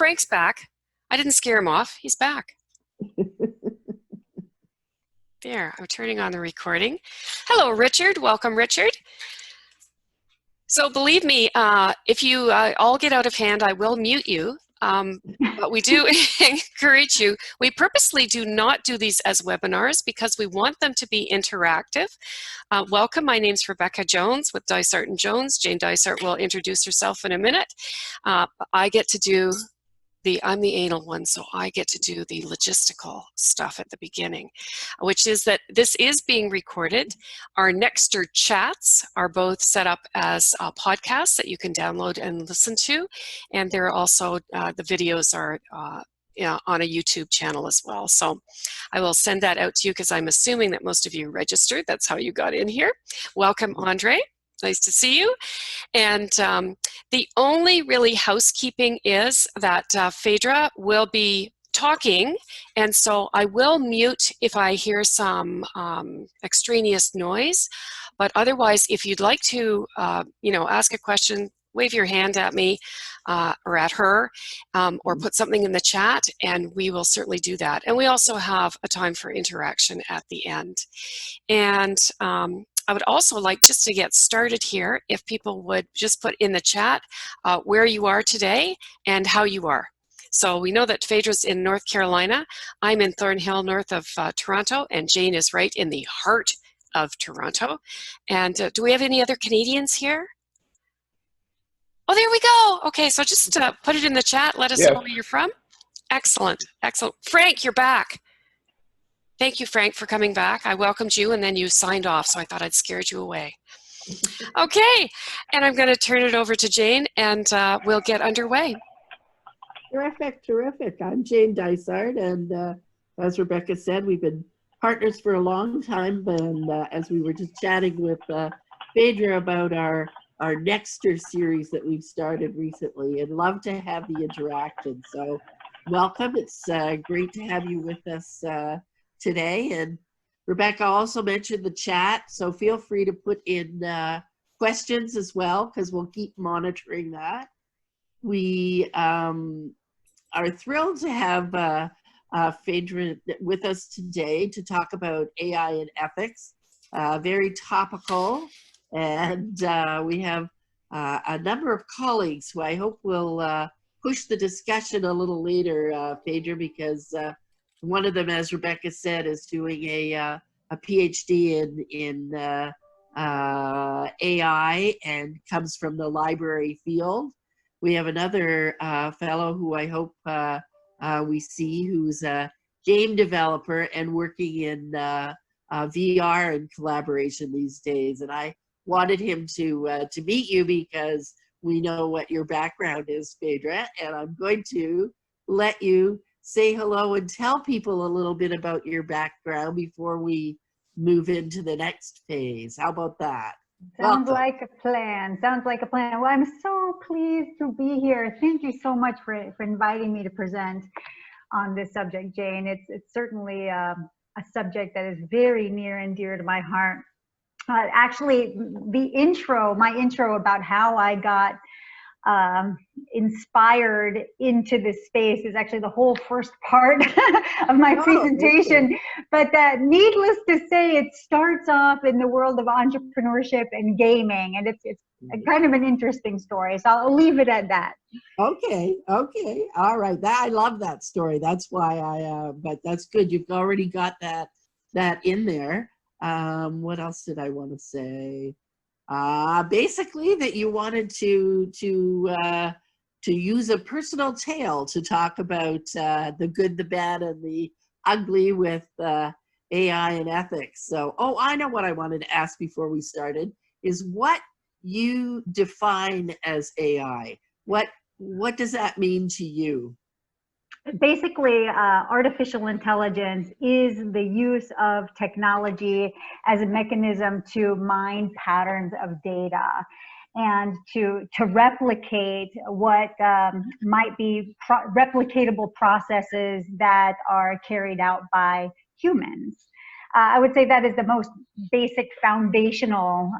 Frank's back. I didn't scare him off. He's back. There, I'm turning on the recording. Hello, Richard. Welcome, Richard. So believe me, if you all get out of hand, I will mute you. But we do encourage you. We purposely do not do these as webinars because we want them to be interactive. Welcome, my name's Rebecca Jones with Dysart & Jones. Jane Dysart will introduce herself in a minute. I get to do I'm the anal one, so I get to do the logistical stuff at the beginning, which is that this is being recorded. Our Nexter chats are both set up as podcasts that you can download and listen to, and there are also, the videos are on a YouTube channel as well. So I will send that out to you because I'm assuming that most of you registered. That's how you got in here. Welcome, Andre. Nice to see you. And the only really housekeeping is that Phaedra will be talking, and so I will mute if I hear some extraneous noise. But otherwise, if you'd like to, ask a question, wave your hand at me or at her, or put something in the chat, and we will certainly do that. And we also have a time for interaction at the end. And I would also like, just to get started here, if people would just put in the chat where you are today and how you are. So we know that Phaedra's in North Carolina. I'm in Thornhill, north of Toronto, and Jane is right in the heart of Toronto. And do we have any other Canadians here? Oh, there we go. Okay, so just put it in the chat. Let us know where you're from. Excellent, excellent. Frank, you're back. Thank you, Frank, for coming back. I welcomed you, and then you signed off, so I thought I'd scared you away. Okay, and I'm going to turn it over to Jane, and we'll get underway. Terrific, terrific. I'm Jane Dysart, and as Rebecca said, we've been partners for a long time, and as we were just chatting with Phaedra about our Nexter series that we've started recently, and love to have the interaction. So welcome. It's great to have you with us today. And Rebecca also mentioned the chat, so feel free to put in questions as well, because we'll keep monitoring that. We are thrilled to have Phaedra with us today to talk about AI and ethics. Very topical, and we have a number of colleagues who I hope will push the discussion a little later, Phaedra, because one of them, as Rebecca said, is doing a PhD in AI and comes from the library field. We have another fellow who I hope we see, who's a game developer and working in VR and collaboration these days. And I wanted him to meet you because we know what your background is, Phaedra, and I'm going to let you say hello and tell people a little bit about your background before we move into the next phase. How about that? Sounds like a plan. Sounds like a plan. Well, I'm so pleased to be here. Thank you so much for inviting me to present on this subject, Jane. It's certainly a subject that is very near and dear to my heart. Actually, my intro about how I got inspired into this space is actually the whole first part of my presentation. Okay. But needless to say, it starts off in the world of entrepreneurship and gaming, and it's kind of an interesting story. So I'll leave it at that. Okay, okay, all right. I love that story. That's why but that's good. You've already got that in there. What else did I want to say? Basically that you wanted to use a personal tale to talk about the good, the bad, and the ugly with AI and ethics. So, I know what I wanted to ask before we started is what you define as AI. What does that mean to you? Basically, artificial intelligence is the use of technology as a mechanism to mine patterns of data and to replicate what might be replicatable processes that are carried out by humans. I would say that is the most basic foundational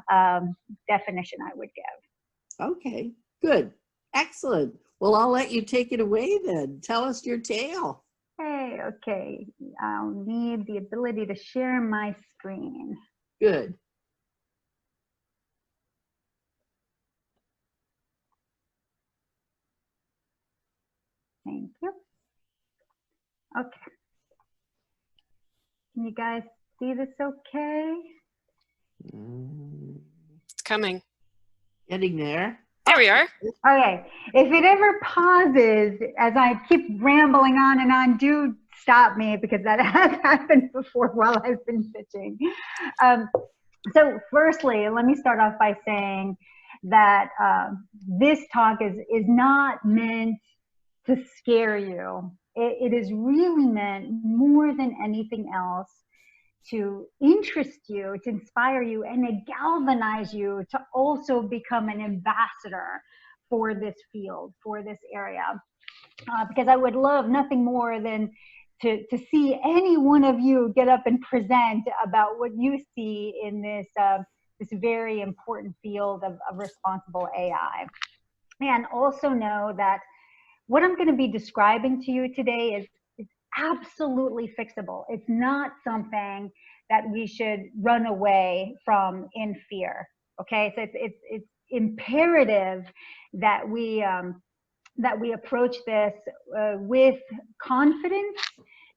definition I would give. Okay, good. Excellent. Well, I'll let you take it away then. Tell us your tale. Hey, okay. I'll need the ability to share my screen. Good. Thank you. Okay. Can you guys see this okay? It's coming. Getting there. There we are. Okay. If it ever pauses as I keep rambling on and on, do stop me, because that has happened before while I've been pitching. So firstly, let me start off by saying that this talk is not meant to scare you. It is really meant, more than anything else, to interest you, to inspire you, and to galvanize you to also become an ambassador for this field, for this area. Because I would love nothing more than to see any one of you get up and present about what you see in this, this very important field of responsible AI. And also know that what I'm going to be describing to you today is absolutely fixable. It's not something that we should run away from in fear. Okay, so it's imperative that we approach this with confidence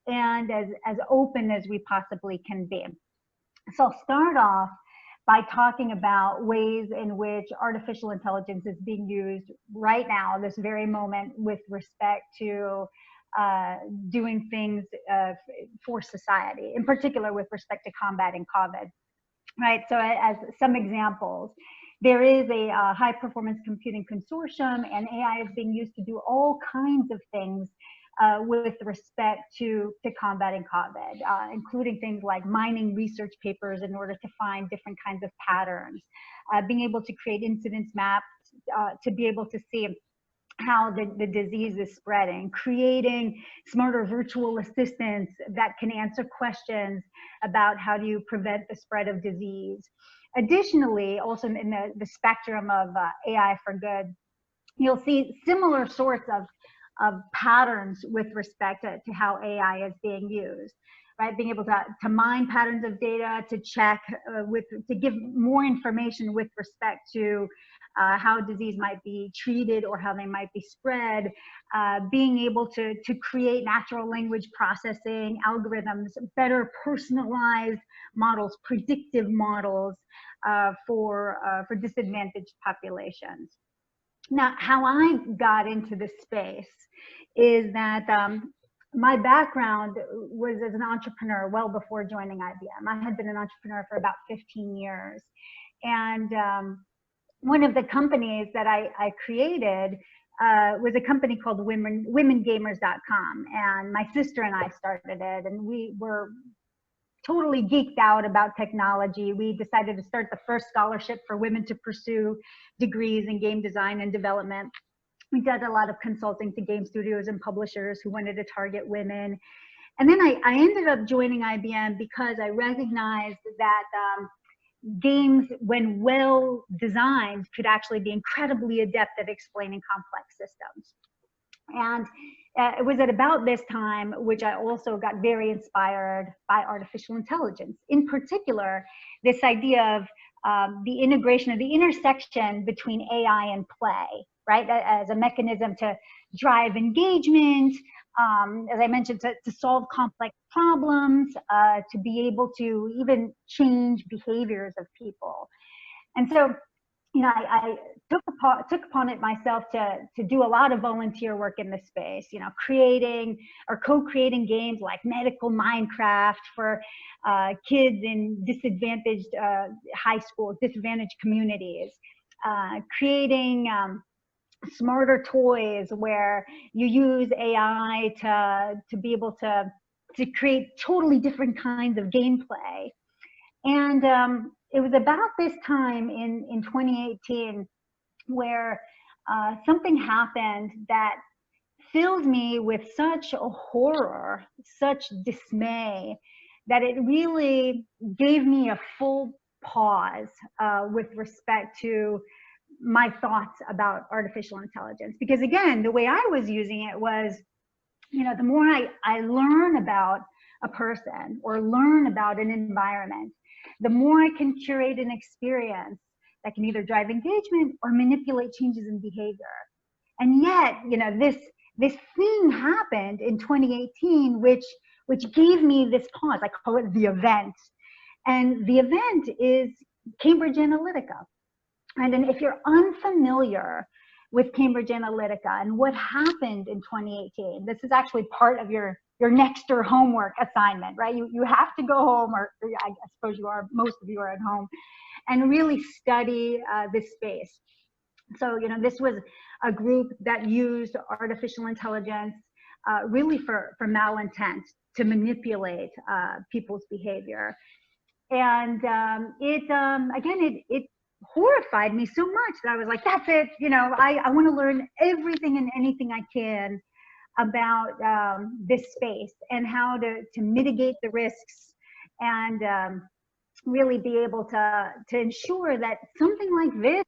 and as open as we possibly can be. So I'll start off by talking about ways in which artificial intelligence is being used right now, this very moment, with respect to doing things for society, in particular with respect to combating COVID, right? So as some examples, there is a high performance computing consortium, and AI is being used to do all kinds of things with respect to combating COVID, including things like mining research papers in order to find different kinds of patterns, being able to create incidence maps to be able to see how the disease is spreading, creating smarter virtual assistants that can answer questions about how do you prevent the spread of disease. Additionally, also in the spectrum of AI for good, you'll see similar sorts of patterns with respect to how AI is being used, right? Being able to mine patterns of data, to check, to give more information with respect to how disease might be treated or how they might be spread, being able to create natural language processing algorithms, better personalized models, predictive models for disadvantaged populations. Now, how I got into this space is that my background was as an entrepreneur well before joining IBM. I had been an entrepreneur for about 15 years. And one of the companies that I created was a company called womengamers.com. And my sister and I started it, and we were totally geeked out about technology. We decided to start the first scholarship for women to pursue degrees in game design and development. We did a lot of consulting to game studios and publishers who wanted to target women. And then I ended up joining IBM because I recognized that games, when well designed, could actually be incredibly adept at explaining complex systems. And it was at about this time which I also got very inspired by artificial intelligence. In particular, this idea of the integration, of the intersection between AI and play, right? As a mechanism to drive engagement, as I mentioned, to solve complex problems, to be able to even change behaviors of people. And so, you know, I took upon it myself to do a lot of volunteer work in this space, you know, creating or co-creating games like Medical Minecraft for kids in disadvantaged high schools, disadvantaged communities, creating smarter toys where you use AI to be able to create totally different kinds of gameplay. And it was about this time in 2018 where something happened that filled me with such a horror, such dismay, that it really gave me a full pause with respect to my thoughts about artificial intelligence. Because again, the way I was using it was, you know, the more I learn about a person or learn about an environment, the more I can curate an experience that can either drive engagement or manipulate changes in behavior. And yet, you know, this thing happened in 2018, which gave me this pause. I call it the event. And the event is Cambridge Analytica. And then if you're unfamiliar with Cambridge Analytica and what happened in 2018, this is actually part of your next or homework assignment, right? You have to go home, or I suppose most of you are at home, and really study this space. So, you know, this was a group that used artificial intelligence really for malintent, to manipulate people's behavior. And it horrified me so much that I was like, that's it, you know, I want to learn everything and anything I can about this space and how to mitigate the risks and really be able to ensure that something like this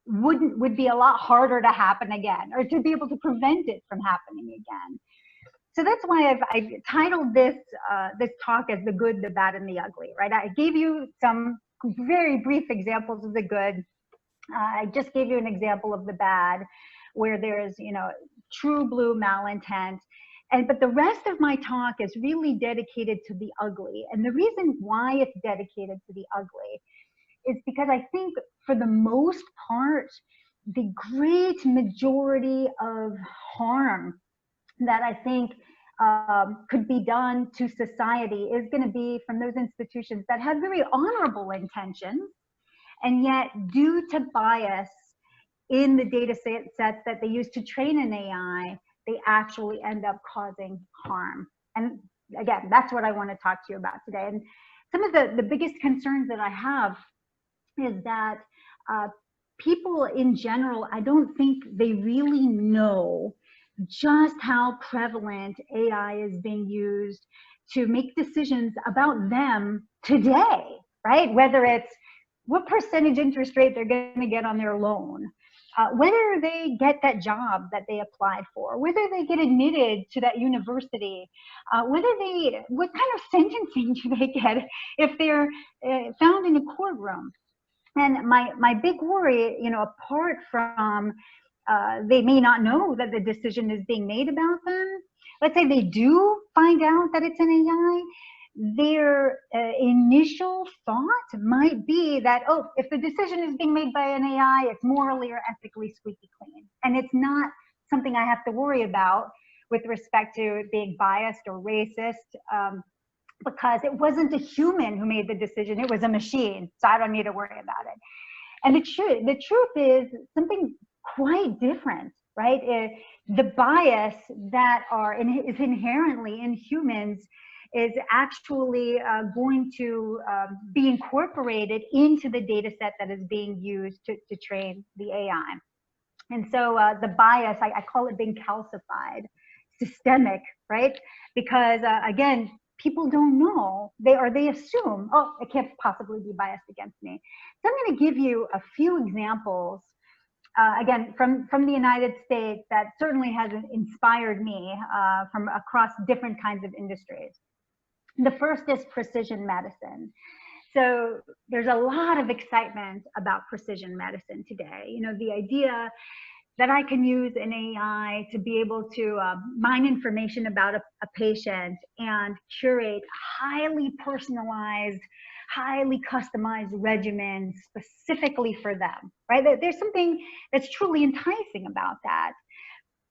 would be a lot harder to happen again, or to be able to prevent it from happening again. So that's why I've titled this talk as The Good, the Bad, and the Ugly, right? I gave you some very brief examples of the good. I just gave you an example of the bad, where there's, you know, true blue malintent. But the rest of my talk is really dedicated to the ugly. And the reason why it's dedicated to the ugly is because I think for the most part, the great majority of harm that I think could be done to society is going to be from those institutions that have very honorable intentions, and yet due to bias in the data sets that they use to train an AI, they actually end up causing harm. And again, that's what I want to talk to you about today. And some of the biggest concerns that I have is that people in general, I don't think they really know just how prevalent AI is being used to make decisions about them today, right? Whether it's what percentage interest rate they're going to get on their loan, whether they get that job that they applied for, whether they get admitted to that university, what kind of sentencing do they get if they're found in a courtroom. And my big worry, you know, apart from they may not know that the decision is being made about them. Let's say they do find out that it's an AI. Their initial thought might be that, oh, if the decision is being made by an AI, it's morally or ethically squeaky clean. And it's not something I have to worry about with respect to it being biased or racist, because it wasn't a human who made the decision, it was a machine. So I don't need to worry about it. And the truth is something quite different, right? The bias that is inherently in humans is actually going to be incorporated into the data set that is being used to train the AI. And so the bias, I call it being calcified, systemic, right? Because again, people don't know, they assume, oh, it can't possibly be biased against me. So I'm going to give you a few examples, again, from the United States that certainly has inspired me from across different kinds of industries. The first is precision medicine. So there's a lot of excitement about precision medicine today. You know, the idea that I can use an AI to be able to mine information about a patient and curate highly personalized, highly customized regimens specifically for them, right? There's something that's truly enticing about that.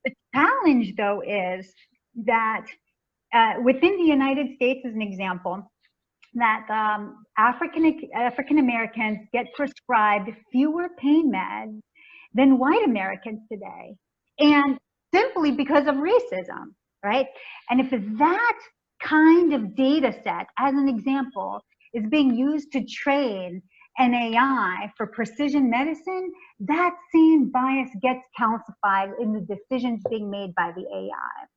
The challenge, though, is that within the United States, as an example, that African Americans get prescribed fewer pain meds than white Americans today, and simply because of racism, right? And if that kind of data set, as an example, is being used to train an AI for precision medicine, that same bias gets calcified in the decisions being made by the AI.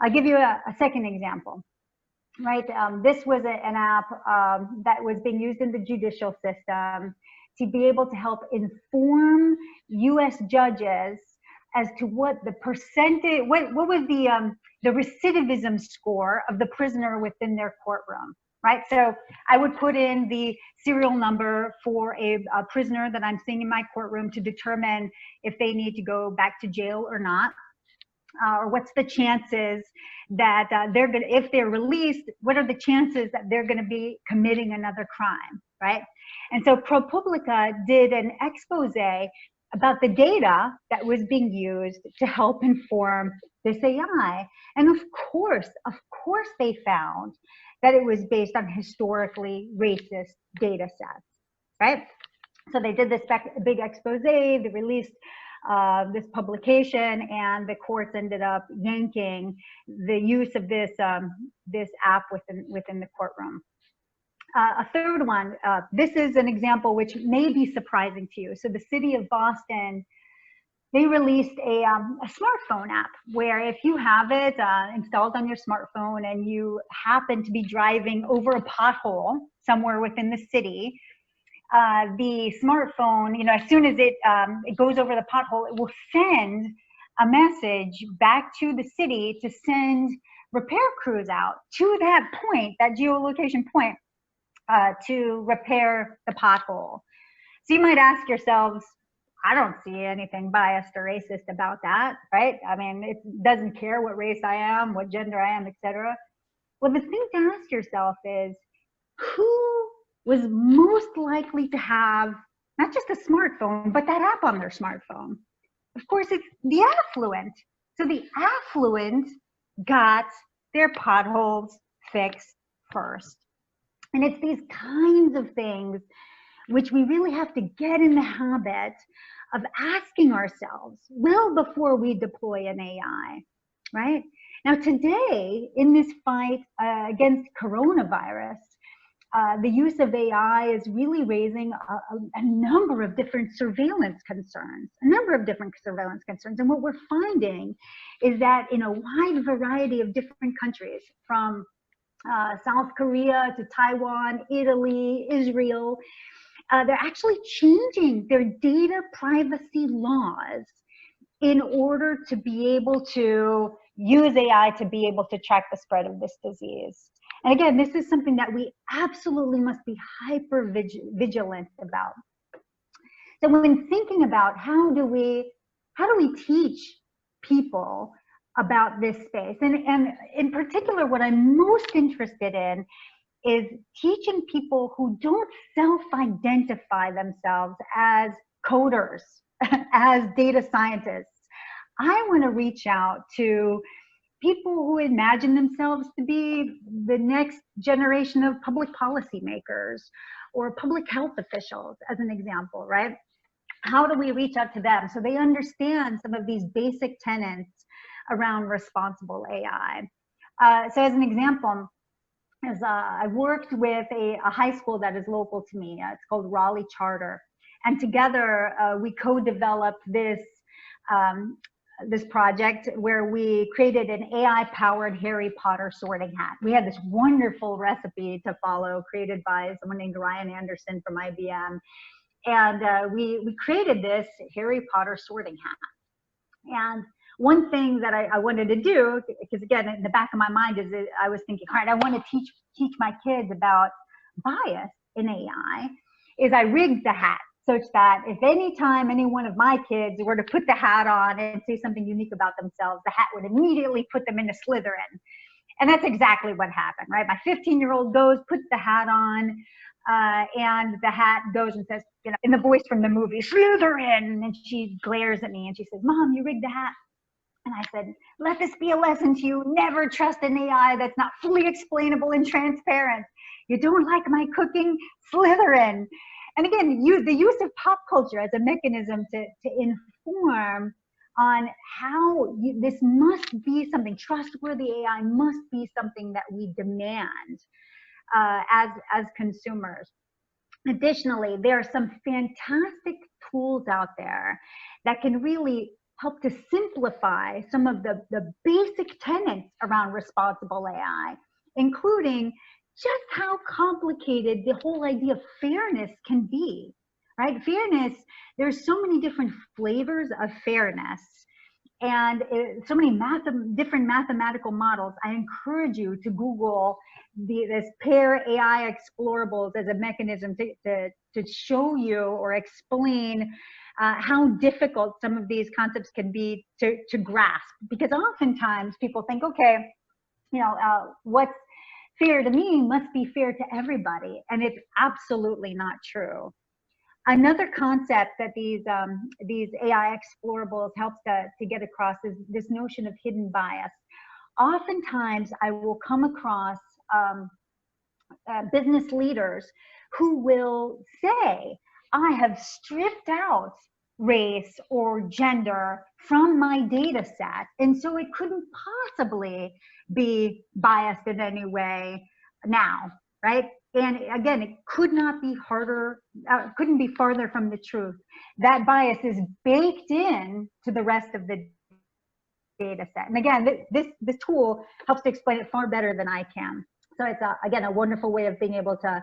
I'll give you a second example, right? This was an app that was being used in the judicial system to be able to help inform U.S. judges as to what the percentage, what was the recidivism score of the prisoner within their courtroom, right? So I would put in the serial number for a prisoner that I'm seeing in my courtroom to determine if they need to go back to jail or not. Or what's the chances that they're going to, if they're released, what are the chances that they're going to be committing another crime, right? And so ProPublica did an expose about the data that was being used to help inform this AI. And of course they found that it was based on historically racist data sets, right? So they did this big expose, they released this publication, and the courts ended up yanking the use of this this app within the courtroom. A third one, this is an example which may be surprising to you. So the city of Boston, they released a smartphone app where if you have it installed on your smartphone and you happen to be driving over a pothole somewhere within the city, the smartphone, you know, as soon as it goes over the pothole, it will send a message back to the city to send repair crews out to that point, that geolocation point, to repair the pothole. So you might ask yourselves, I don't see anything biased or racist about that, right? I mean, it doesn't care what race I am, what gender I am, etc. Well, the thing to ask yourself is, who was most likely to have not just a smartphone, but that app on their smartphone? Of course, it's the affluent. So the affluent got their potholes fixed first. And it's these kinds of things which we really have to get in the habit of asking ourselves well before we deploy an AI, right? Now today, in this fight against coronavirus, the use of AI is really raising a number of different surveillance concerns, And what we're finding is that in a wide variety of different countries, from South Korea to Taiwan, Italy, Israel, they're actually changing their data privacy laws in order to be able to use AI to be able to track the spread of this disease. And again, this is something that we absolutely must be hyper vigilant about. So when thinking about how do we teach people about this space, and in particular, what I'm most interested in is teaching people who don't self-identify themselves as coders, as data scientists. I want to reach out to people who imagine themselves to be the next generation of public policy makers or public health officials, as an example, right? How do we reach out to them so they understand some of these basic tenets around responsible AI? So as an example, I worked with a high school that is local to me. It's called Raleigh Charter. And together we co-developed this project where we created an AI-powered Harry Potter sorting hat. We had this wonderful recipe to follow, created by someone named Ryan Anderson from IBM. And we created this Harry Potter sorting hat. And one thing that I wanted to do, because again, in the back of my mind is that I was thinking, all right, I want to teach my kids about bias in AI, is I rigged the hat such that if any time any one of my kids were to put the hat on and say something unique about themselves, the hat would immediately put them into Slytherin. And that's exactly what happened, right? My 15-year-old goes, puts the hat on, and the hat goes and says, you know, in the voice from the movie, Slytherin. And she glares at me and she says, Mom, you rigged the hat. And I said, let this be a lesson to you. Never trust an AI that's not fully explainable and transparent. You don't like my cooking? Slytherin. And again, the use of pop culture as a mechanism to inform on how this must be something, trustworthy AI must be something that we demand as consumers. Additionally, there are some fantastic tools out there that can really help to simplify some of the basic tenets around responsible AI, including just how complicated the whole idea of fairness can be, right? Fairness, there's so many different flavors of fairness, and so many different mathematical models. I encourage you to Google this pair AI explorables as a mechanism to show you or explain how difficult some of these concepts can be to grasp. Because oftentimes people think, okay, what's fair to me must be fair to everybody, and it's absolutely not true. Another concept that these AI explorables helps to get across is this notion of hidden bias. Oftentimes, I will come across business leaders who will say, I have stripped out race or gender from my data set, and so it couldn't possibly be biased in any way now, right? And again, it could not be couldn't be farther from the truth. That bias is baked in to the rest of the data set. And again, this tool helps to explain it far better than I can. So it's again, a wonderful way of being able to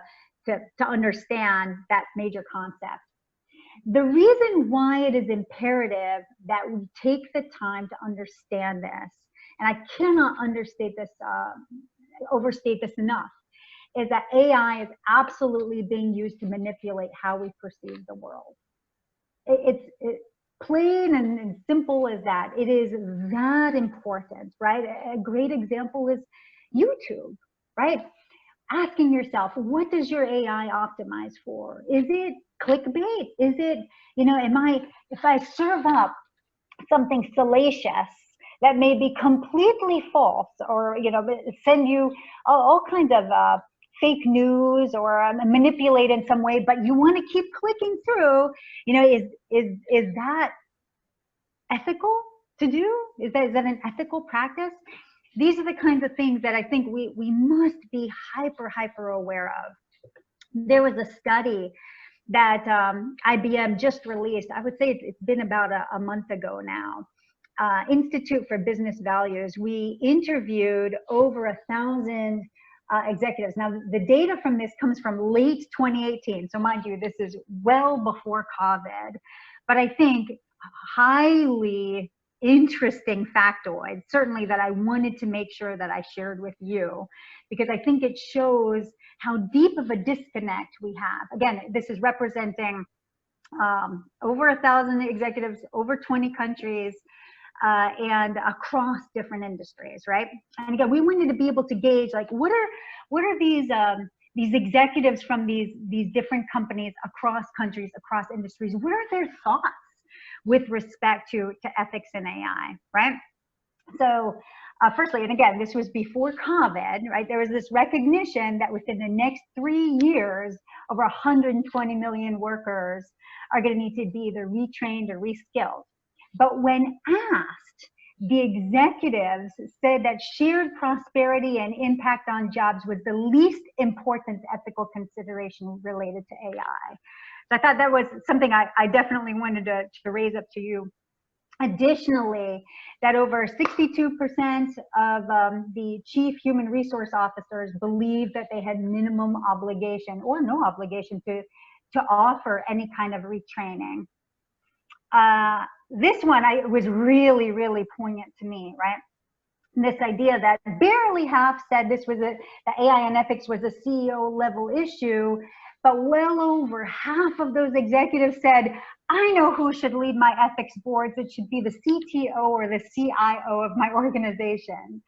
understand that major concept. The reason why it is imperative that we take the time to understand this, and I cannot overstate this enough, is that AI is absolutely being used to manipulate how we perceive the world. It's plain and simple as that. It is that important, right? A great example is YouTube, right? Asking yourself, what does your AI optimize for? Is it clickbait? Is it, if I serve up something salacious that may be completely false, or send you all kinds of fake news, or manipulate in some way, but you want to keep clicking through, is that ethical to do? Is that an ethical practice? These are the kinds of things that I think we must be hyper aware of. There was a study that IBM just released. I would say it's been about a month ago now. Institute for Business Values. We interviewed over 1,000 executives. Now, the data from this comes from late 2018. So mind you, this is well before COVID, but I think highly interesting factoid, certainly, that I wanted to make sure that I shared with you, because I think it shows how deep of a disconnect we have. Again, this is representing over 1,000 executives, over 20 countries, and across different industries, right? And again, we wanted to be able to gauge, like, what are these executives from these different companies across countries, across industries, what are their thoughts with respect to ethics in AI, right? So firstly, and again, this was before COVID, right? There was this recognition that within the next 3 years, over 120 million workers are going to need to be either retrained or reskilled. But when asked, the executives said that shared prosperity and impact on jobs was the least important ethical consideration related to AI. So I thought that was something I definitely wanted to raise up to you. Additionally, that over 62% of the chief human resource officers believed that they had minimum obligation or no obligation to offer any kind of retraining. This one was really poignant to me, right? This idea that barely half said this was that AI and ethics was a CEO level issue, but well over half of those executives said, I know who should lead my ethics boards. It should be the CTO or the CIO of my organization.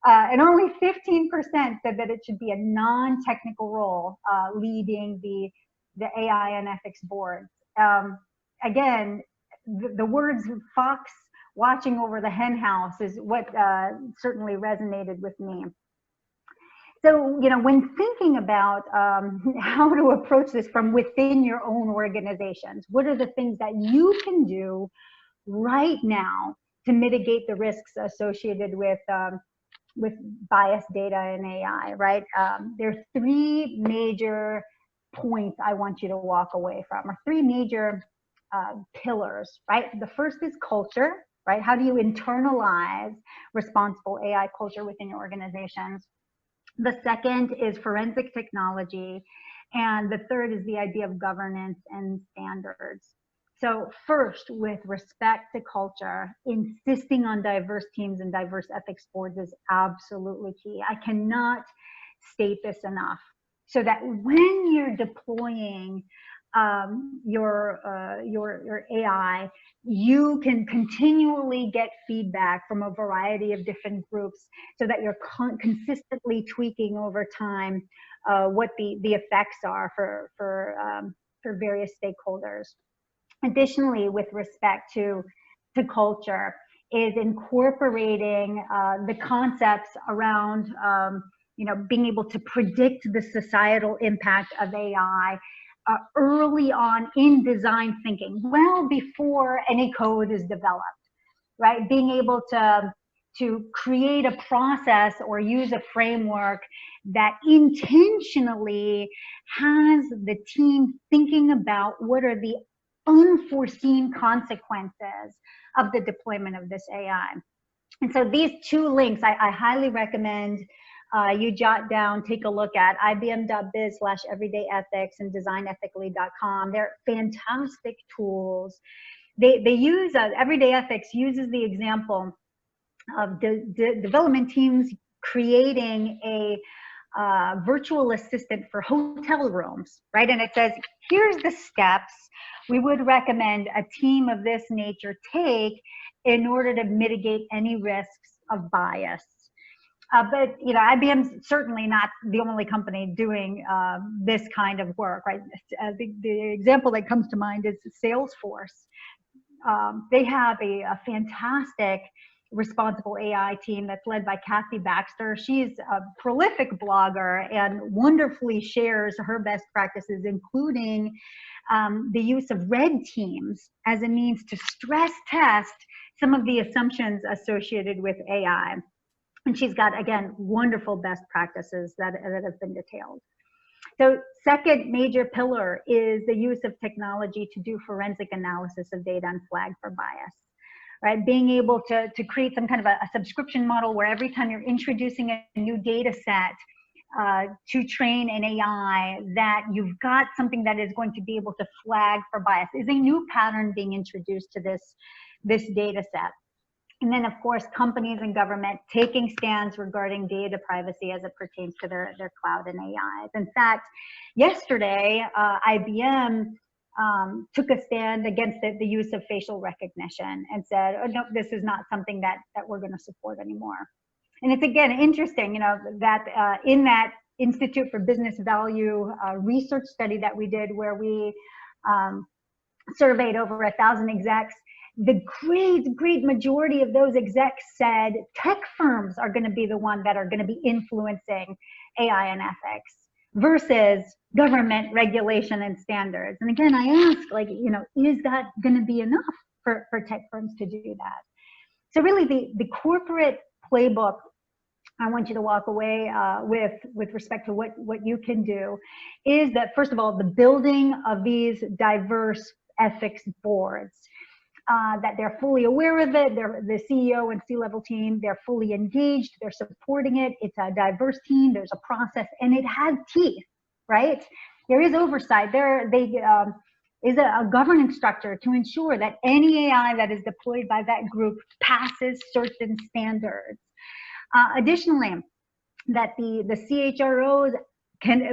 And only 15% said that it should be a non-technical role leading the AI and ethics boards. Again, the words fox watching over the hen house is what certainly resonated with me. So, when thinking about how to approach this from within your own organizations, what are the things that you can do right now to mitigate the risks associated with biased data in AI, right? There are 3 major points I want you to walk away from, or 3 major pillars, right? The first is culture, right? How do you internalize responsible AI culture within your organizations? The second is forensic technology. And the third is the idea of governance and standards. So first, with respect to culture, insisting on diverse teams and diverse ethics boards is absolutely key. I cannot state this enough. So that when you're deploying your AI, you can continually get feedback from a variety of different groups, so that you're consistently tweaking over time what the effects are for various stakeholders. Additionally, with respect to culture, is incorporating the concepts around being able to predict the societal impact of AI early on in design thinking, well before any code is developed, right? Being able to create a process or use a framework that intentionally has the team thinking about what are the unforeseen consequences of the deployment of this AI. And so these two links, I highly recommend you jot down, take a look at ibm.biz/everydayethics and designethically.com. They're fantastic tools. They use, Everyday Ethics uses the example of development teams creating a virtual assistant for hotel rooms, right? And it says, here's the steps we would recommend a team of this nature take in order to mitigate any risks of bias. But IBM's certainly not the only company doing this kind of work, right? The example that comes to mind is Salesforce. They have a fantastic responsible AI team that's led by Kathy Baxter. She's a prolific blogger and wonderfully shares her best practices, including the use of red teams as a means to stress test some of the assumptions associated with AI. And she's got, again, wonderful best practices that have been detailed. So second major pillar is the use of technology to do forensic analysis of data and flag for bias, right? Being able to create some kind of a subscription model where every time you're introducing a new data set to train an AI, that you've got something that is going to be able to flag for bias. Is a new pattern being introduced to this data set? And then, of course, companies and government taking stands regarding data privacy as it pertains to their cloud and AIs. In fact, yesterday, IBM took a stand against the use of facial recognition and said, oh, no, this is not something that we're going to support anymore. And it's, again, interesting, that in that Institute for Business Value research study that we did, where we surveyed over 1,000 execs, the great majority of those execs said tech firms are going to be the one that are going to be influencing AI and ethics versus government regulation and standards. And again, I ask, is that going to be enough for tech firms to do that? So really the corporate playbook I want you to walk away with respect to what you can do is that, first of all, the building of these diverse ethics boards, that they're fully aware of it, the CEO and C-level team, they're fully engaged, they're supporting it, it's a diverse team, there's a process, and it has teeth, right? There is oversight, there is a governance structure to ensure that any AI that is deployed by that group passes certain standards. Additionally, that the CHROs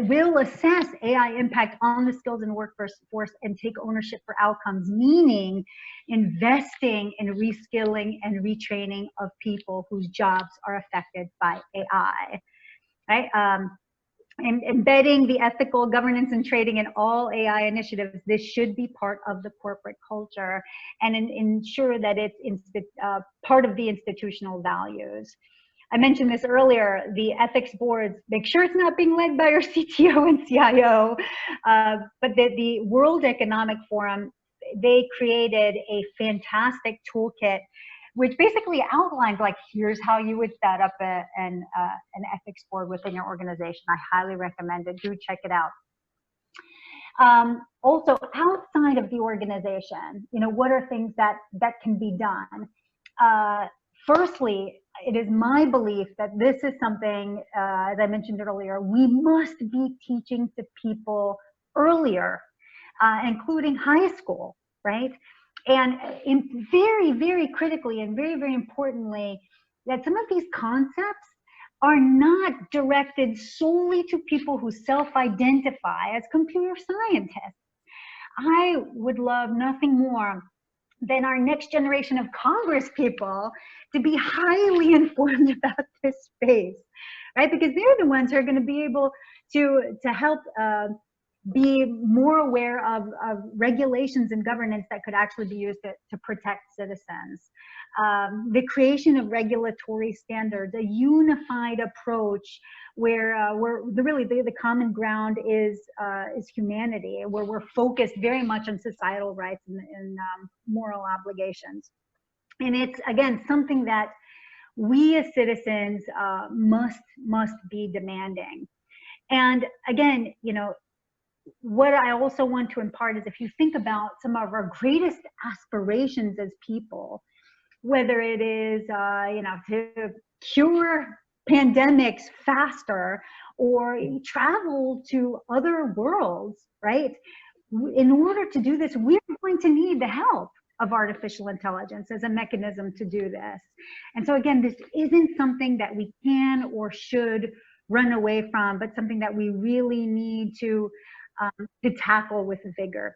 will assess AI impact on the skills and workforce and take ownership for outcomes, meaning investing in reskilling and retraining of people whose jobs are affected by AI, right? And embedding the ethical governance and trading in all AI initiatives, this should be part of the corporate culture and ensure that it's part of the institutional values. I mentioned this earlier, the ethics boards, make sure it's not being led by our CTO and CIO, but the World Economic Forum, they created a fantastic toolkit, which basically outlines, here's how you would set up an ethics board within your organization. I highly recommend it. Do check it out. Also, outside of the organization, what are things that can be done? Firstly, it is my belief that this is something, as I mentioned earlier, we must be teaching to people earlier, including high school, right? And very, very critically and very, very importantly, that some of these concepts are not directed solely to people who self-identify as computer scientists. I would love nothing more than our next generation of Congress people to be highly informed about this space, right? Because they're the ones who are going to be able to help be more aware of regulations and governance that could actually be used to protect citizens. The creation of regulatory standards, a unified approach where really the common ground is humanity, where we're focused very much on societal rights and moral obligations. And it's, again, something that we as citizens must be demanding. And again, you know, what I also want to impart is, if you think about some of our greatest aspirations as people, whether it is, you know, to cure pandemics faster or travel to other worlds, right? In order to do this, we're going to need the help of artificial intelligence as a mechanism to do this. And so again, this isn't something that we can or should run away from, but something that we really need to tackle with vigor.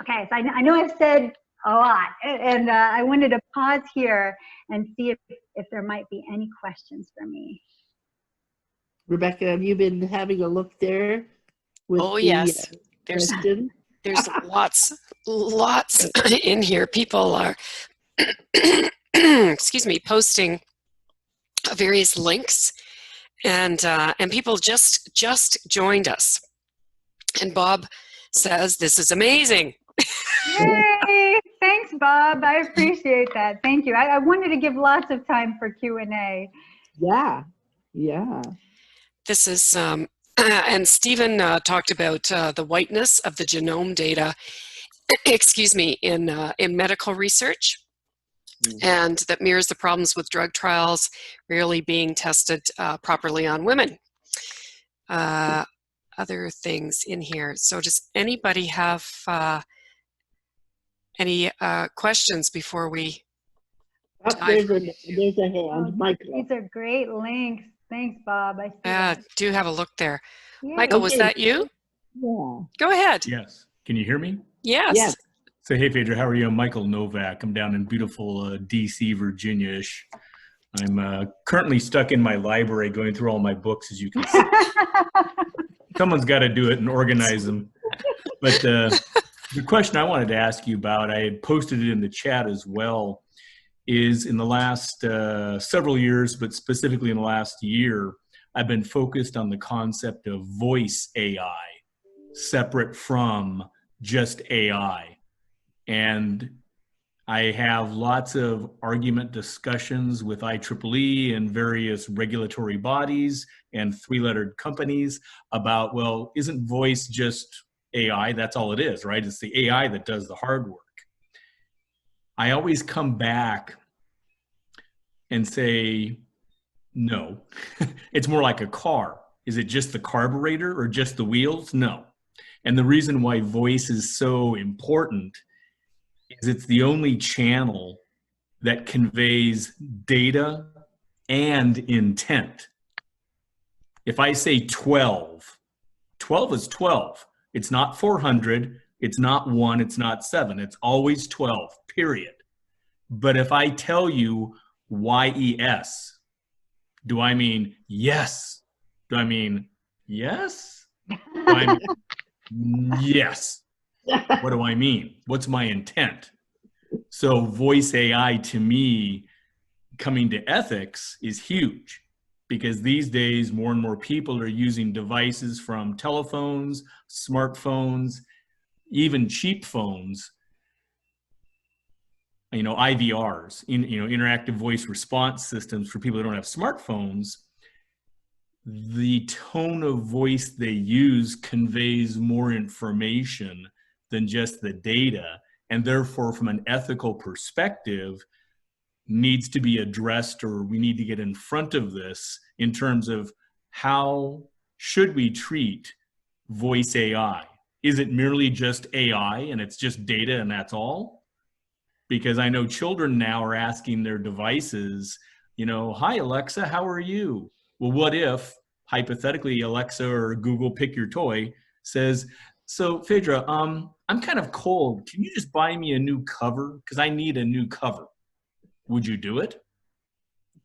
Okay, so I know I've said a lot, and I wanted to pause here and see if there might be any questions for me. Rebecca, have you been having a look there? Oh, yes. There's lots in here. People are, excuse me, posting various links, and people just joined us. And Bob says, "This is amazing." Yay! Thanks, Bob. I appreciate that. Thank you. I wanted to give lots of time for Q&A. Yeah. This is, and Stephen talked about the whiteness of the genome data, excuse me, in medical research, and that mirrors the problems with drug trials rarely being tested properly on women. Other things in here. So does anybody have any questions before we There's a hand, Michael. These are great links. Thanks, Bob. I see that. do have a look there. Yeah. Michael, was that you? Yeah. Go ahead. Yes. Can you hear me? Yes. So, hey, Phaedra, how are you? I'm Michael Novak. I'm down in beautiful D.C., Virginia-ish. I'm currently stuck in my library going through all my books, as you can see. Someone's got to do it and organize them. But the question I wanted to ask you about, I had posted it in the chat as well, is in the last several years, but specifically in the last year, I've been focused on the concept of voice AI, separate from just AI. And I have lots of argument discussions with IEEE and various regulatory bodies and three-lettered companies about, well, isn't voice just AI? That's all it is, right? It's the AI that does the hard work. I always come back and say, no, it's more like a car. Is it just the carburetor or just the wheels? No. And the reason why voice is so important is it's the only channel that conveys data and intent. If I say 12, 12 is 12. It's not 400, it's not 1, it's not 7. It's always 12, period. But if I tell you YES, do I mean yes? Do I mean yes? Do I mean yes? What do I mean? What's my intent? So voice AI to me, coming to ethics, is huge, because these days more and more people are using devices from telephones, smartphones, even cheap phones, IVRs, interactive voice response systems for people who don't have smartphones. The tone of voice they use conveys more information than just the data. And therefore, from an ethical perspective, needs to be addressed, or we need to get in front of this in terms of how should we treat voice AI? Is it merely just AI and it's just data and that's all? Because I know children now are asking their devices, you know, hi Alexa, how are you? Well, what if hypothetically Alexa or Google, pick your toy, says, so Phaedra, I'm kind of cold. Can you just buy me a new cover? Because I need a new cover. Would you do it?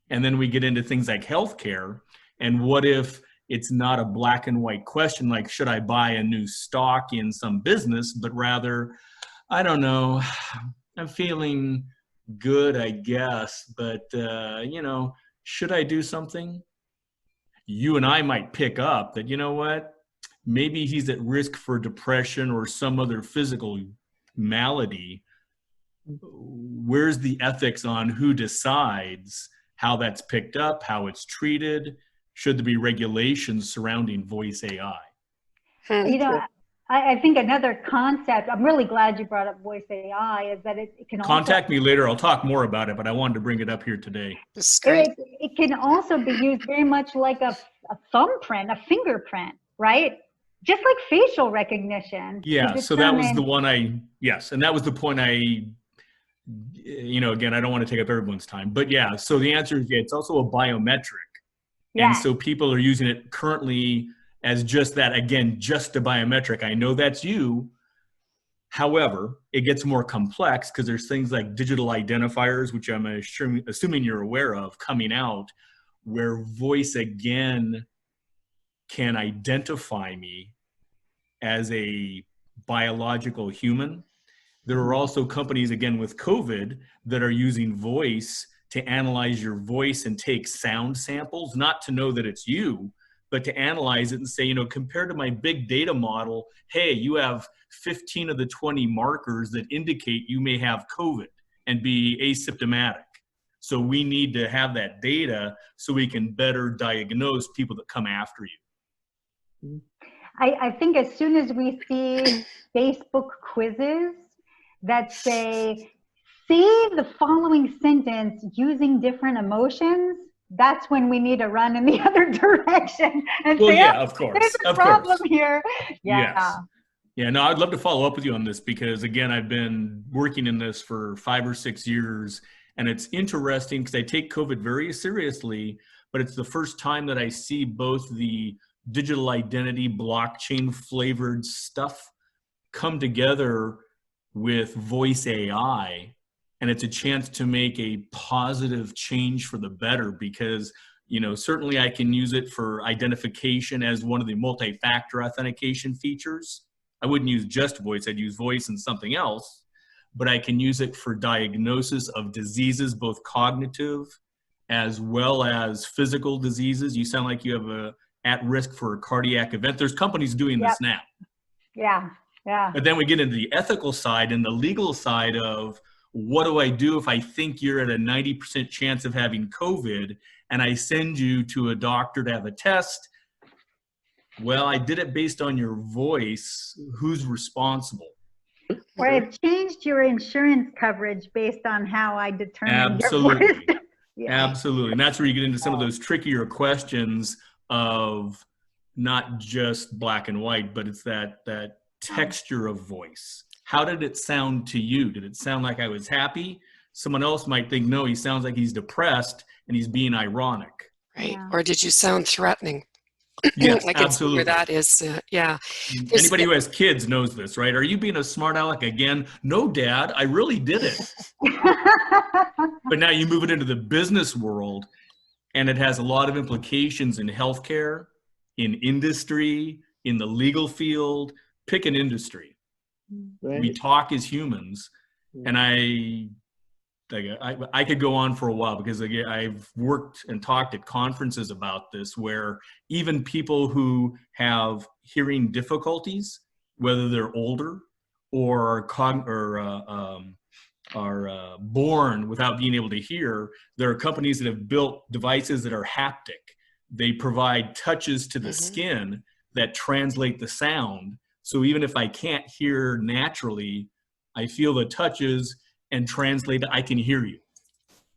And then we get into things like healthcare. And what if it's not a black and white question, like, should I buy a new stock in some business, but rather, I don't know, I'm feeling good, I guess, but, you know, should I do something? You and I might pick up that, you know what, maybe he's at risk for depression or some other physical malady. Where's the ethics on who decides how that's picked up, how it's treated? Should there be regulations surrounding voice AI? You know, I think another concept, I'm really glad you brought up voice AI, is that it can Contact me later. I'll talk more about it, but I wanted to bring it up here today. This is great. It can also be used very much like a thumbprint, a fingerprint, right? Just like facial recognition. Yeah, so that was the one yes, and that was the point you know, again, I don't want to take up everyone's time, but yeah, so the answer is yeah, it's also a biometric. Yeah. And so people are using it currently as just that, again, just a biometric. I know that's you. However, it gets more complex because there's things like digital identifiers, which I'm assuming you're aware of, coming out, where voice again can identify me as a biological human. There are also companies, again, with COVID that are using voice to analyze your voice and take sound samples, not to know that it's you, but to analyze it and say, you know, compared to my big data model, hey, you have 15 of the 20 markers that indicate you may have COVID and be asymptomatic. So we need to have that data so we can better diagnose people that come after you. I think as soon as we see Facebook quizzes that say the following sentence using different emotions, that's when we need to run in the other direction and say, yeah, of course, there's a problem here. Yeah. Yes. Yeah, no, I'd love to follow up with you on this because, again, I've been working in this for 5 or 6 years, and it's interesting because I take COVID very seriously, but it's the first time that I see both the digital identity, blockchain flavored stuff come together with voice AI. And it's a chance to make a positive change for the better because, you know, certainly I can use it for identification as one of the multi-factor authentication features. I wouldn't use just voice, I'd use voice and something else, but I can use it for diagnosis of diseases, both cognitive as well as physical diseases. You sound like you have at risk for a cardiac event. There's companies doing this now. Yeah, yeah. But then we get into the ethical side and the legal side of, what do I do if I think you're at a 90% chance of having COVID and I send you to a doctor to have a test? Well, I did it based on your voice. Who's responsible? Or I've changed your insurance coverage based on how I determined Absolutely. your voice. Yeah. Absolutely. And that's where you get into some of those trickier questions of not just black and white, but it's that texture of voice. How did it sound to you? Did it sound like I was happy? Someone else might think, no, he sounds like he's depressed and he's being ironic. Right. Yeah. Or did you sound threatening? Yes, I can absolutely. see where that is. Yeah. Anybody who has kids knows this, right? Are you being a smart aleck again? No, Dad, I really did it. But now you move it into the business world and it has a lot of implications in healthcare, in industry, in the legal field. Pick an industry. Right. We talk as humans, and I could go on for a while because again, I've worked and talked at conferences about this where even people who have hearing difficulties, whether they're older or are born without being able to hear, there are companies that have built devices that are haptic. They provide touches to the skin that translate the sound. So even if I can't hear naturally, I feel the touches and translate, I can hear you.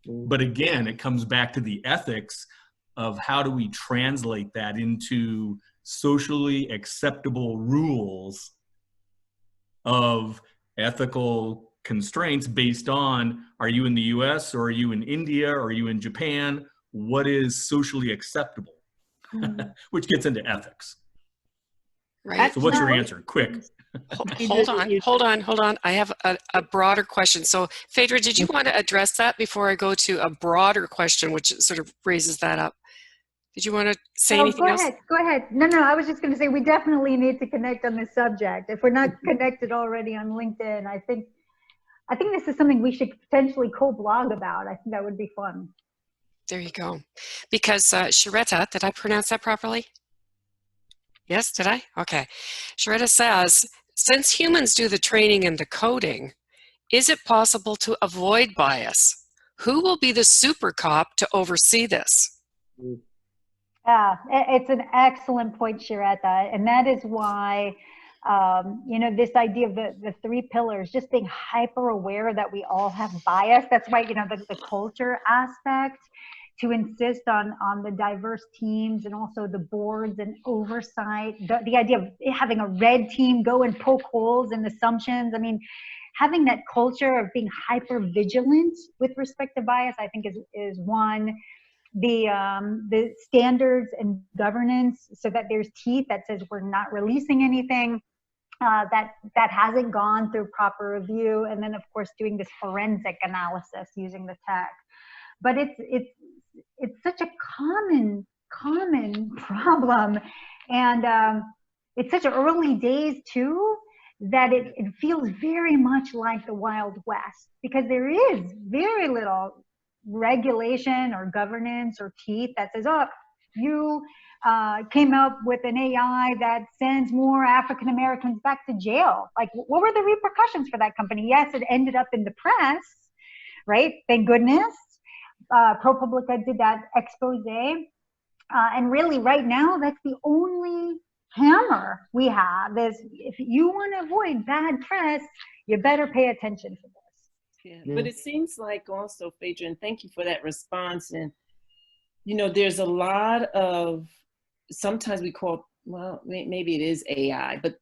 But again, it comes back to the ethics of how do we translate that into socially acceptable rules of ethical constraints based on, are you in the US or are you in India or are you in Japan? What is socially acceptable? Which gets into ethics. Right. So what's your answer? Quick. Hold on. I have a broader question. So Phaedra, did you want to address that before I go to a broader question, which sort of raises that up? Did you want to say anything else? Go ahead. No, I was just going to say we definitely need to connect on this subject. If we're not connected already on LinkedIn, I think this is something we should potentially co-blog about. I think that would be fun. There you go. Because Sharetta, did I pronounce that properly? Yes, did I? Okay. Sharetta says, since humans do the training and the coding, is it possible to avoid bias? Who will be the super cop to oversee this? Yeah, it's an excellent point, Sharetta. And that is why, this idea of the three pillars, just being hyper aware that we all have bias. That's why, the culture aspect, to insist on the diverse teams and also the boards and oversight, the idea of having a red team go and poke holes in assumptions. I mean, having that culture of being hyper vigilant with respect to bias, I think is one. The standards and governance, so that there's teeth that says we're not releasing anything that hasn't gone through proper review, and then of course doing this forensic analysis using the tech. But it's such a common problem, and it's such early days too, that it feels very much like the Wild West, because there is very little regulation or governance or teeth that says, oh, you came up with an AI that sends more African Americans back to jail. Like, what were the repercussions for that company? Yes, it ended up in the press, right? Thank goodness. ProPublica did that expose. And really right now, that's the only hammer we have, is if you want to avoid bad press, you better pay attention to this. Yeah. But it seems like also, Phaedra, and thank you for that response. And, there's a lot of, sometimes we call, well, maybe it is AI, but,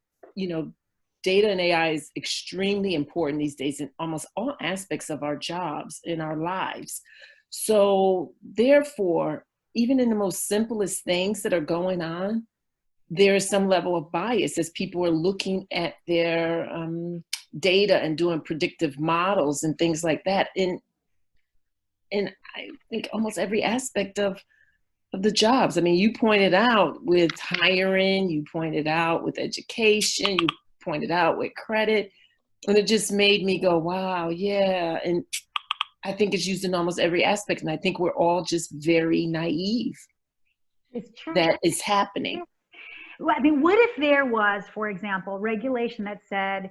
data and AI is extremely important these days in almost all aspects of our jobs, in our lives. So therefore, even in the most simplest things that are going on, there is some level of bias as people are looking at their data and doing predictive models and things like that. And I think almost every aspect of the jobs. I mean, you pointed out with hiring, you pointed out with education, you pointed out with credit, and it just made me go, wow, yeah. And I think it's used in almost every aspect. And I think we're all just very naive. It's true. That is happening. Well, I mean, what if there was, for example, regulation that said,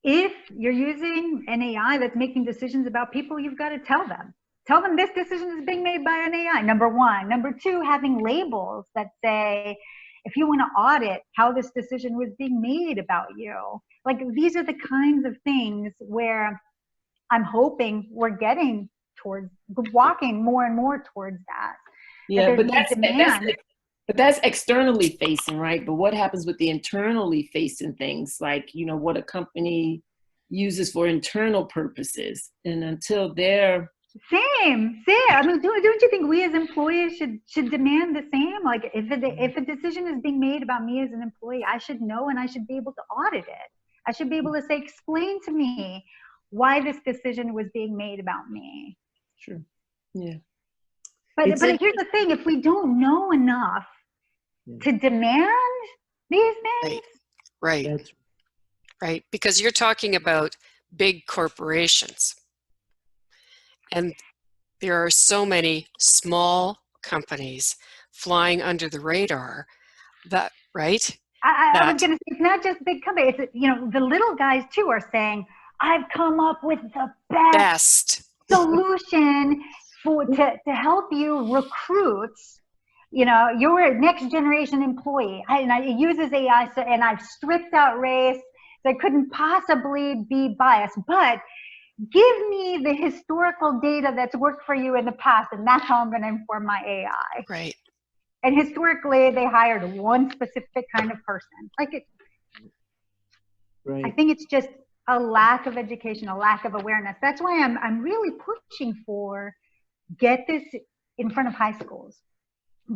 if you're using an AI that's making decisions about people, you've got to tell them. Tell them this decision is being made by an AI, number one. Number two, having labels that say, if you want to audit how this decision was being made about you. Like, these are the kinds of things where I'm hoping we're getting towards, walking more and more towards that. Yeah, but that's externally facing, right? But what happens with the internally facing things, like, what a company uses for internal purposes, and until they're same. I mean, don't you think we as employees should demand the same? Like, if a decision is being made about me as an employee, I should know, and I should be able to audit it. I should be able to say, explain to me why this decision was being made about me. Sure. Yeah. But here's the thing: if we don't know enough to demand these things, right, because you're talking about big corporations, and there are so many small companies flying under the radar that, right? I was going to say, it's not just big companies. It's, the little guys too are saying, I've come up with the best solution to help you recruit, your next generation employee. And it uses AI, and I've stripped out race. There couldn't possibly be bias. But give me the historical data that's worked for you in the past, and that's how I'm going to inform my AI. Right. And historically, they hired one specific kind of person. Like it, Right. I think it's just a lack of education, a lack of awareness. That's why I'm really pushing for get this in front of high schools.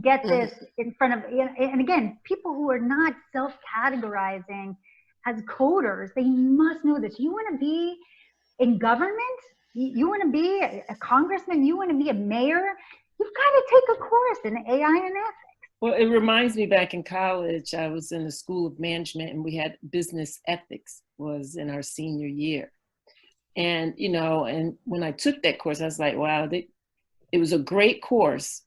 Get this in front of, and again, people who are not self-categorizing as coders, they must know this. You want to be in government? You want to be a congressman? You want to be a mayor? You've got to take a course in AI and ethics. Well, it reminds me back in college, I was in the School of Management and we had business ethics was in our senior year. And, you know, and when I took that course, I was like, wow, it was a great course.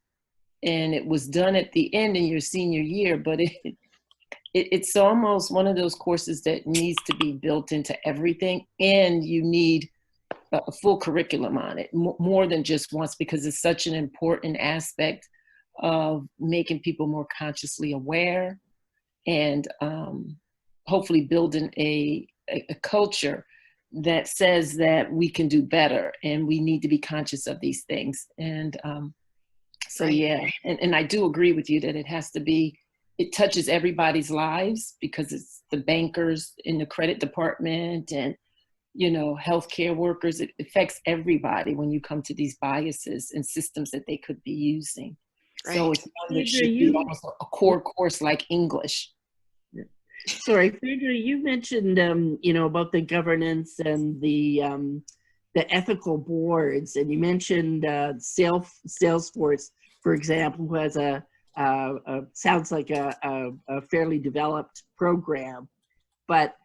And it was done at the end in your senior year, but it's almost one of those courses that needs to be built into everything, and you need a full curriculum on it, more than just once, because it's such an important aspect of making people more consciously aware and hopefully building a culture that says that we can do better and we need to be conscious of these things. And so, yeah, and I do agree with you that it has to be, it touches everybody's lives because it's the bankers in the credit department and, you know, healthcare workers. It affects everybody when you come to these biases and systems that they could be using. Right. So it should be almost a core course like English. Sorry, Phaedra, you mentioned, you know, about the governance and the ethical boards, and you mentioned Salesforce, for example, who has sounds like a fairly developed program, but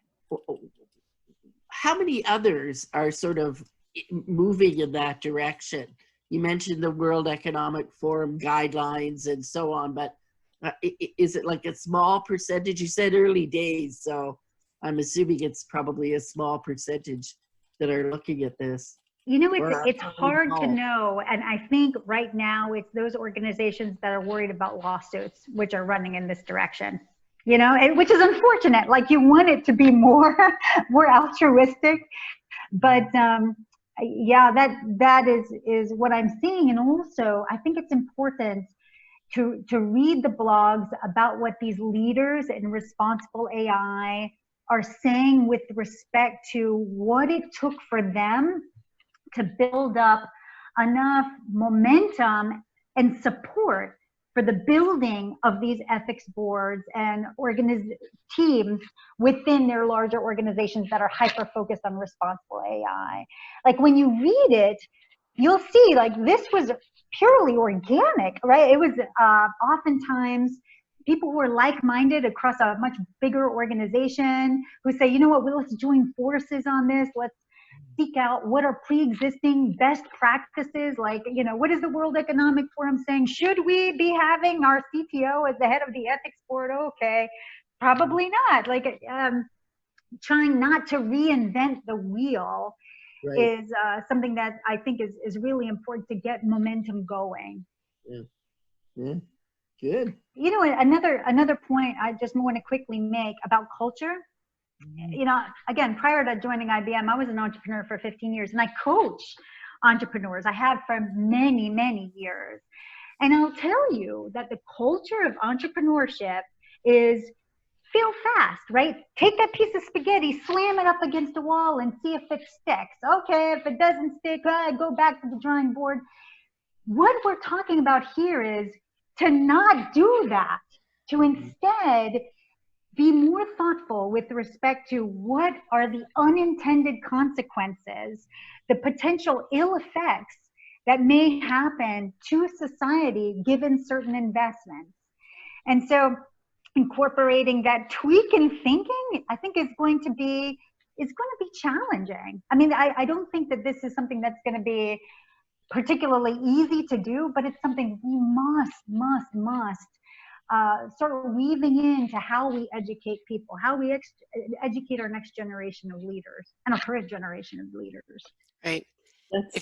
how many others are sort of moving in that direction? You mentioned the World Economic Forum guidelines and so on, but is it like a small percentage? You said early days, so I'm assuming it's probably a small percentage that are looking at this. You know, it's hard to know. And I think right now it's those organizations that are worried about lawsuits, which are running in this direction, you know, which is unfortunate. Like you want it to be more altruistic, but yeah, that is what I'm seeing. And also I think it's important to read the blogs about what these leaders in responsible AI are saying with respect to what it took for them to build up enough momentum and support for the building of these ethics boards and teams within their larger organizations that are hyper-focused on responsible AI. Like when you read it, you'll see like this was purely organic, right? It was oftentimes people who are like-minded across a much bigger organization who say, you know what, well, let's join forces on this. Let's seek out what are pre-existing best practices. Like, you know, what is the World Economic Forum saying? Should we be having our CTO as the head of the ethics board? Okay, probably not. Like trying not to reinvent the wheel is something that I think is really important to get momentum going. Yeah. Good. You know, another point I just want to quickly make about culture. You know, again, prior to joining IBM, I was an entrepreneur for 15 years and I coach entrepreneurs. I have for many, many years. And I'll tell you that the culture of entrepreneurship is fail fast, right? Take that piece of spaghetti, slam it up against a wall and see if it sticks. Okay, if it doesn't stick, go back to the drawing board. What we're talking about here is to not do that, to instead be more thoughtful with respect to what are the unintended consequences, the potential ill effects that may happen to society given certain investments. And so incorporating that tweak in thinking, I think is going to be challenging. I mean, I don't think that this is something that's going to be particularly easy to do, but it's something we must start weaving into how we educate people, how we educate our next generation of leaders and our current generation of leaders. Right.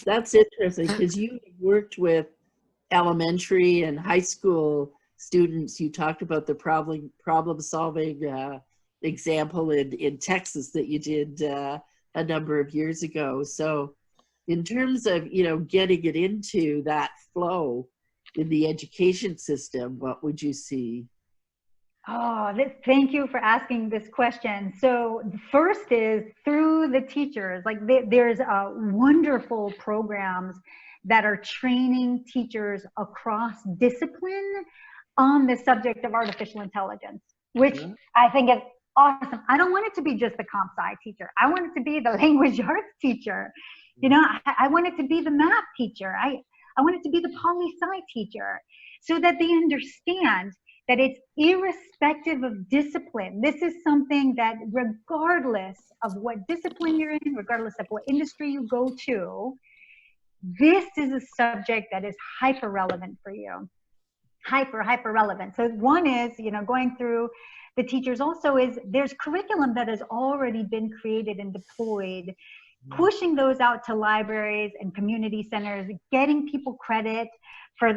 That's interesting because you worked with elementary and high school students. You talked about the problem solving example in Texas that you did a number of years ago. So in terms of, getting it into that flow in the education system, what would you see? Oh, thank you for asking this question. So the first is through the teachers. Like there's wonderful programs that are training teachers across discipline on the subject of artificial intelligence, which I think is awesome. I don't want it to be just the comp sci teacher. I want it to be the language arts teacher. I want it to be the math teacher. I want it to be the poli-sci teacher, so that they understand that it's irrespective of discipline. This is something that regardless of what discipline you're in, regardless of what industry you go to, this is a subject that is hyper relevant for you. Hyper relevant. So one is, going through the teachers also is there's curriculum that has already been created and deployed, pushing those out to libraries and community centers, getting people credit for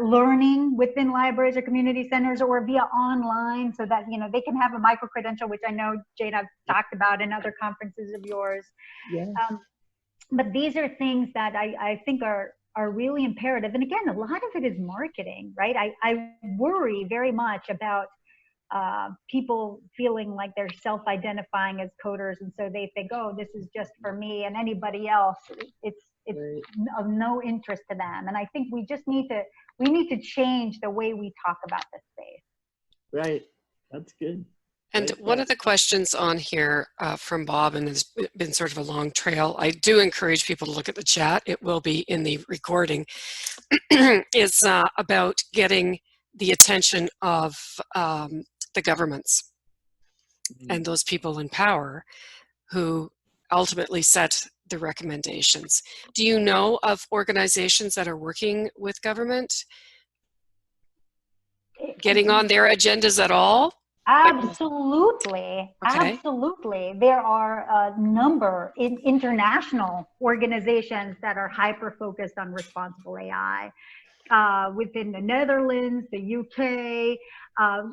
learning within libraries or community centers or via online, so that they can have a micro-credential, which I know, Jane, I've talked about in other conferences of yours. Yeah. But these are things that I think are really imperative. And again, a lot of it is marketing, right? I worry very much about people feeling like they're self-identifying as coders, and so they think, oh, this is just for me, and anybody else, it's Right. of no interest to them. And I think we need to change the way we talk about this space. Right. That's good. And Right. one of the questions on here from Bob, and it's been sort of a long trail, I do encourage people to look at the chat. It will be in the recording. Is about getting the attention of the governments and those people in power who ultimately set the recommendations. Do you know of organizations that are working with government, getting on their agendas at all? Absolutely. Okay. Absolutely. There are a number in international organizations that are hyper-focused on responsible AI. Within the Netherlands, the UK,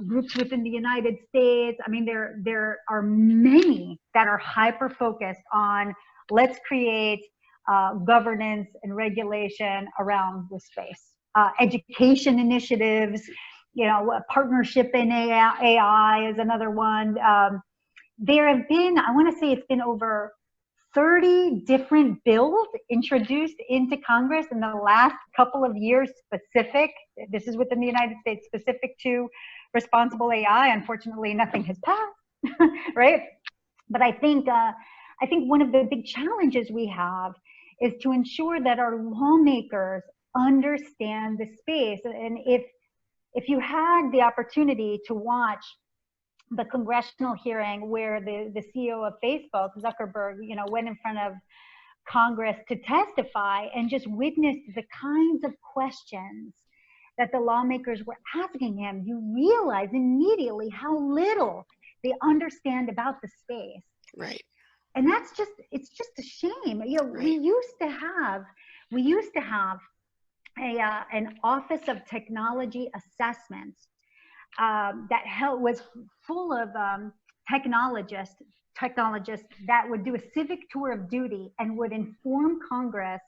groups within the United States. I mean, there are many that are hyper-focused on let's create governance and regulation around this space. Education initiatives, a partnership in AI is another one. There have been, I want to say it's been over 30 different bills introduced into Congress in the last couple of years specific. This is within the United States, specific to responsible AI. Unfortunately, nothing has passed, right? But I think one of the big challenges we have is to ensure that our lawmakers understand the space. And if you had the opportunity to watch the congressional hearing where the CEO of Facebook, Zuckerberg, went in front of Congress to testify and just witnessed the kinds of questions that the lawmakers were asking him, you realize immediately how little they understand about the space. Right. And it's just a shame. Right. We used to have an Office of Technology Assessment that was full of technologists that would do a civic tour of duty and would inform Congress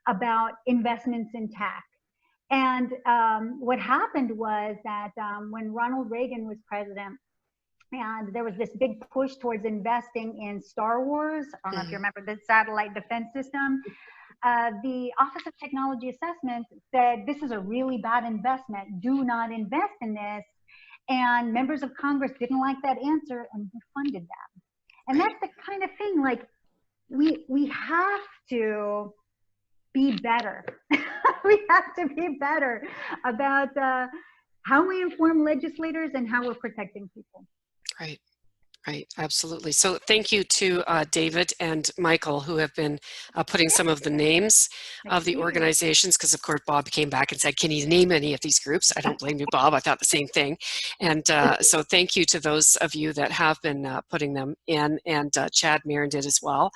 about investments in tech. And what happened was that when Ronald Reagan was president, and there was this big push towards investing in Star Wars. I don't know if you remember the satellite defense system. The Office of Technology Assessment said, this is a really bad investment. Do not invest in this. And members of Congress didn't like that answer and defunded them. And that's the kind of thing, like, we have to be better. We have to be better about how we inform legislators and how we're protecting people. Right. Right, absolutely. So thank you to David and Michael, who have been putting some of the names of the organizations, because of course Bob came back and said, can you name any of these groups? I don't blame you, Bob. I thought the same thing. And so thank you to those of you that have been putting them in, and Chad Marin did as well.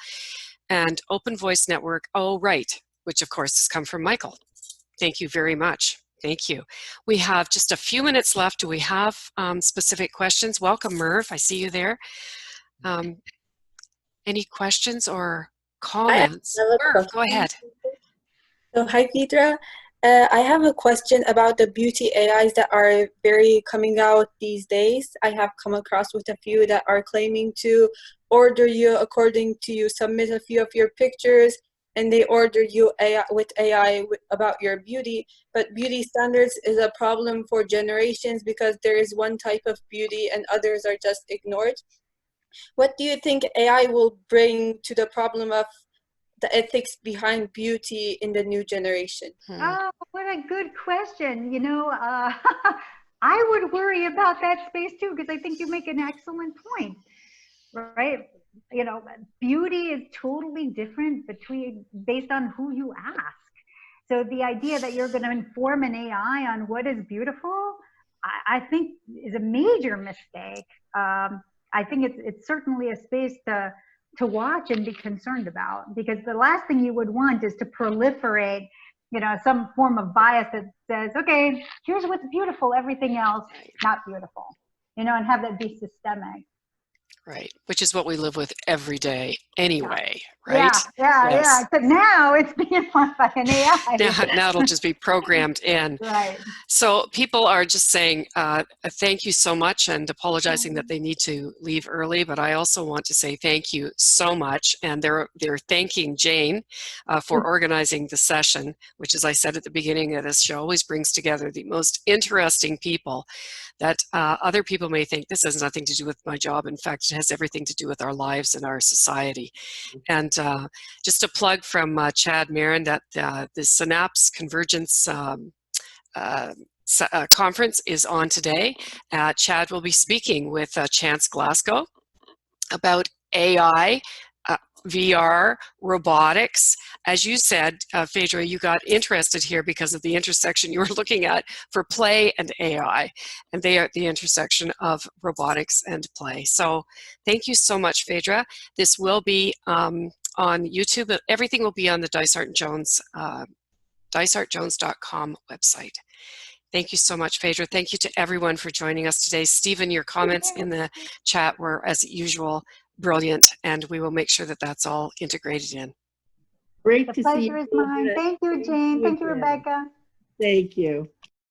And Open Voice Network, oh right, which of course has come from Michael. Thank you very much. Thank you. We have just a few minutes left. Do we have specific questions? Welcome, Merv. I see you there. any questions or I comments? have a Irv, question. go ahead. So, hi, Phaedra. I have a question about the beauty AIs that are very coming out these days. I have come across with a few that are claiming to order you according to you submit a few of your pictures, and they order you with AI about your beauty. But beauty standards is a problem for generations because there is one type of beauty and others are just ignored. What do you think AI will bring to the problem of the ethics behind beauty in the new generation? Oh, what a good question. You know, I would worry about that space too, because I think you make an excellent point, right? You know, beauty is totally different based on who you ask. So the idea that you're going to inform an AI on what is beautiful, I think is a major mistake. I think it's certainly a space to watch and be concerned about, because the last thing you would want is to proliferate, you know, some form of bias that says, okay, here's what's beautiful, everything else not beautiful, you know, and have that be systemic. Right, which is what we live with every day anyway, right? Yeah. Yes. But now it's being informed by an AI. Now it'll just be programmed in. Right. So people are just saying thank you so much and apologizing that they need to leave early, but I also want to say thank you so much. And they're thanking Jane for organizing the session, which, as I said at the beginning of this show, always brings together the most interesting people that other people may think this has nothing to do with my job. In fact, it has everything to do with our lives and our society. And just a plug from Chad Marin that the Synapse Convergence conference is on today. Chad will be speaking with Chance Glasgow about AI, VR, robotics. As you said, Phaedra, you got interested here because of the intersection you were looking at for play and AI, and they are at the intersection of robotics and play. So thank you so much, Phaedra. This will be on YouTube, but everything will be on the Dysart Jones, dysartjones.com website. Thank you so much, Phaedra. Thank you to everyone for joining us today. Stephen, your comments in the chat were, as usual, brilliant, and we will make sure that that's all integrated in. Great The to see pleasure you. is mine. Thank you, Jane. Thank you, Rebecca. Thank you.